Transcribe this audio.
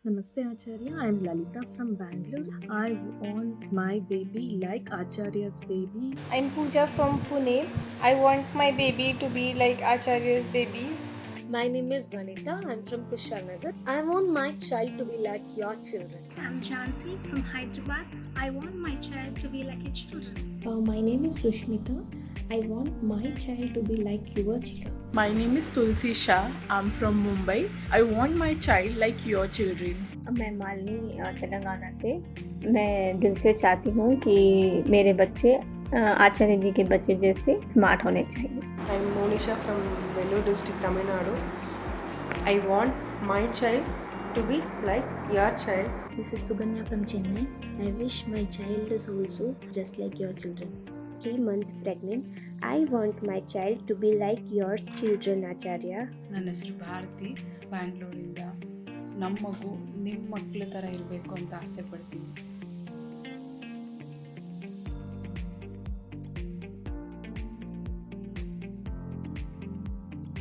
Namaste Acharya, I am Lalita from Bangalore. I want my baby like Acharya's baby. I'm Pooja from Pune. I want my baby to be like Acharya's babies. My name is Vanita. I'm from Kushanagar. I want my child to be like your children. I'm Jansi from Hyderabad. I want my child to be like your children. My name is Sushmita. I want my child to be like your children. My name is Tulsi Shah. I'm from Mumbai. I want my child like your children. मैं मालिनी तेलंगाना से। मैं दिल से चाहती हूँ कि मेरे बच्चे आचार्य जी के बच्चे जैसे स्मार्ट होने चाहिए। I'm Monisha from Vellore district, Tamil Nadu. I want my child to be like your child. This is Suganya from Chennai. I wish my child is also just like your children. 3 months pregnant. I want my child to be like yours children, Acharya. ನನ್ನ ಹೆಸರು ಭಾರತಿ, ಬ್ಯಾಂಗ್ಳೂರಿಂದ. ನಮ್ಮ ಮಗು ನಿಮ್ಮ ಮಕ್ಕಳ ಥರ ಇರಬೇಕು ಅಂತ ಆಸೆ ಪಡ್ತೀನಿ.